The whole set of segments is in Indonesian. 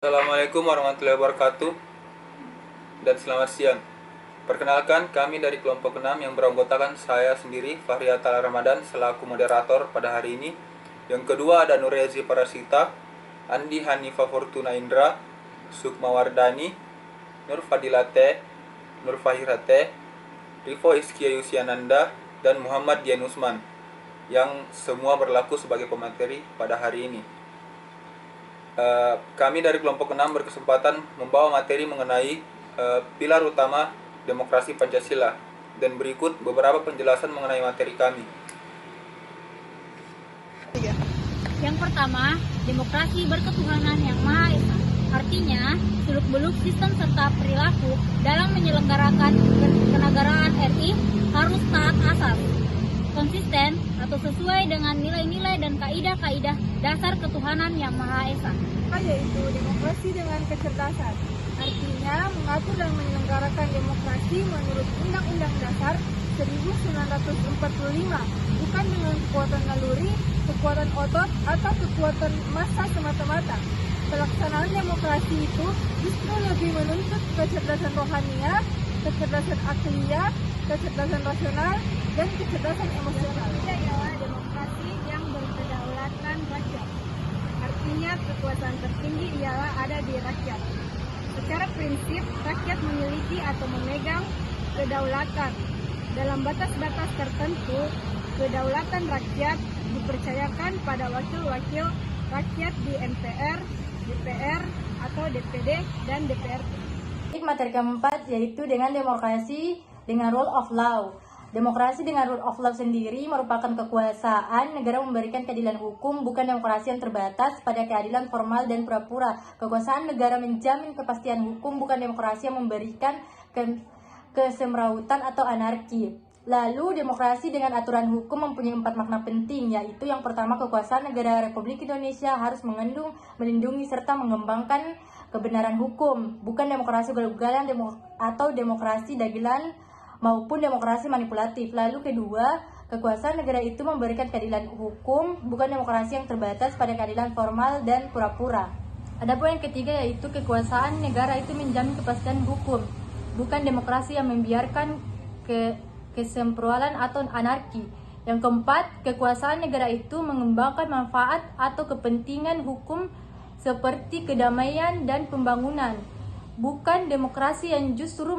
Assalamualaikum warahmatullahi wabarakatuh dan selamat siang. Perkenalkan, kami dari kelompok 6 yang beranggotakan saya sendiri, Fahri Atal Ramadan, selaku moderator pada hari ini. Yang kedua ada Nurezi Parasita, Andi Hanifa Fortuna Indra, Sukma Wardani, Nur Fadilate, Nur Fahirate, Rifo Iskia Yusiananda, dan Muhammad Dian Usman, yang semua berlaku sebagai pemateri pada hari ini. Kami dari kelompok 6 berkesempatan membawa materi mengenai pilar utama demokrasi Pancasila, dan berikut beberapa penjelasan mengenai materi kami. Yang pertama, demokrasi berketuhanan yang Maha Esa. Artinya, seluk-beluk sistem serta perilaku dalam menyelenggarakan kenegaraan RI harus taat asas, konsisten atau sesuai dengan nilai-nilai dan kaidah-kaidah dasar ketuhanan yang Maha Esa. Yaitu demokrasi dengan kecerdasan. Artinya mengatur dan menyelenggarakan demokrasi menurut Undang-Undang Dasar 1945, bukan dengan kekuatan naluri, kekuatan otot, atau kekuatan massa semata-mata. Pelaksanaan demokrasi itu justru lebih menuntut kecerdasan rohaniah, kecerdasan akliyah, kecerdasan rasional, dan kecerdasan emosional. Ialah demokrasi yang berkedaulatan rakyat. Artinya kekuasaan tertinggi ialah ada di rakyat. Secara prinsip, rakyat memiliki atau memegang kedaulatan. Dalam batas-batas tertentu, kedaulatan rakyat dipercayakan pada wakil-wakil rakyat di MPR, DPR, atau DPD, dan DPRD. Materi keempat yaitu dengan demokrasi dengan rule of law. Demokrasi dengan rule of law sendiri merupakan kekuasaan negara memberikan keadilan hukum, bukan demokrasi yang terbatas pada keadilan formal dan pura-pura. Kekuasaan negara menjamin kepastian hukum, bukan demokrasi yang memberikan kesemrautan atau anarki. Lalu, demokrasi dengan aturan hukum mempunyai 4 makna penting, yaitu yang pertama, kekuasaan negara Republik Indonesia harus mengandung, melindungi, serta mengembangkan kebenaran hukum, bukan demokrasi ugal-ugalan atau demokrasi dagelan maupun demokrasi manipulatif. Lalu kedua, kekuasaan negara itu memberikan keadilan hukum, bukan demokrasi yang terbatas pada keadilan formal dan pura-pura. Ada poin ketiga yaitu kekuasaan negara itu menjamin kepastian hukum, bukan demokrasi yang membiarkan kesemproalan atau anarki. Yang keempat, kekuasaan negara itu mengembangkan manfaat atau kepentingan hukum seperti kedamaian dan pembangunan, bukan demokrasi yang justru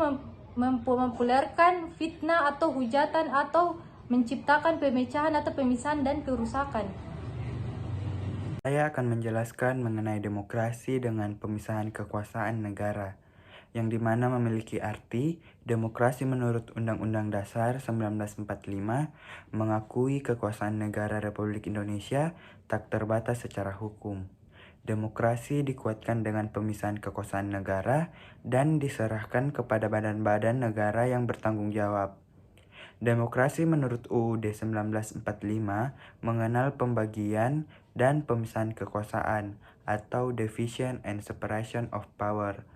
mempopulerkan fitnah atau hujatan atau menciptakan pemecahan atau pemisahan dan kerusakan. Saya akan menjelaskan mengenai demokrasi dengan pemisahan kekuasaan negara, yang dimana memiliki arti demokrasi menurut Undang-Undang Dasar 1945 mengakui kekuasaan negara Republik Indonesia tak terbatas secara hukum. Demokrasi dikuatkan dengan pemisahan kekuasaan negara dan diserahkan kepada badan-badan negara yang bertanggung jawab. Demokrasi menurut UUD 1945 mengenal pembagian dan pemisahan kekuasaan atau division and separation of power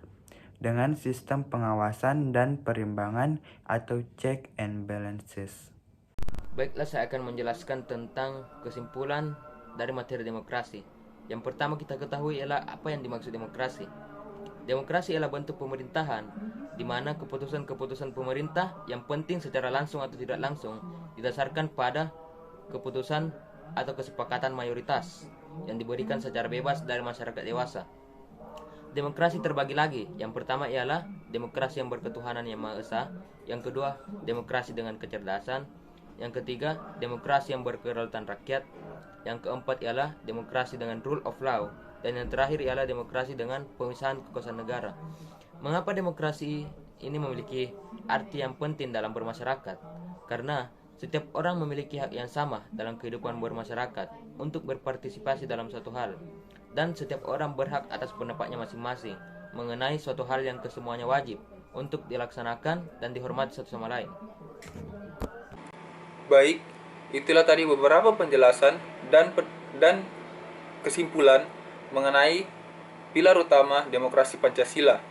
dengan sistem pengawasan dan perimbangan atau check and balances. Baiklah, saya akan menjelaskan tentang kesimpulan dari materi demokrasi. Yang pertama kita ketahui ialah apa yang dimaksud demokrasi. Demokrasi ialah bentuk pemerintahan di mana keputusan-keputusan pemerintah yang penting secara langsung atau tidak langsung didasarkan pada keputusan atau kesepakatan mayoritas yang diberikan secara bebas dari masyarakat dewasa. Demokrasi terbagi lagi. Yang pertama ialah demokrasi yang berketuhanan yang Maha Esa. Yang kedua, demokrasi dengan kecerdasan. Yang ketiga, demokrasi yang berkedaulatan rakyat. Yang keempat ialah demokrasi dengan rule of law. Dan yang terakhir ialah demokrasi dengan pemisahan kekuasaan negara. Mengapa demokrasi ini memiliki arti yang penting dalam bermasyarakat? Karena setiap orang memiliki hak yang sama dalam kehidupan bermasyarakat untuk berpartisipasi dalam suatu hal. Dan setiap orang berhak atas pendapatnya masing-masing mengenai suatu hal yang kesemuanya wajib untuk dilaksanakan dan dihormati satu sama lain. Baik, itulah tadi beberapa penjelasan dan kesimpulan mengenai pilar utama demokrasi Pancasila.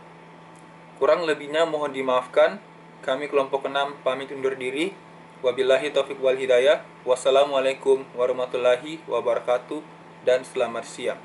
Kurang lebihnya mohon dimaafkan. Kami kelompok 6 pamit undur diri. Wabillahi taufiq wal hidayah. Wassalamualaikum warahmatullahi wabarakatuh dan selamat siang.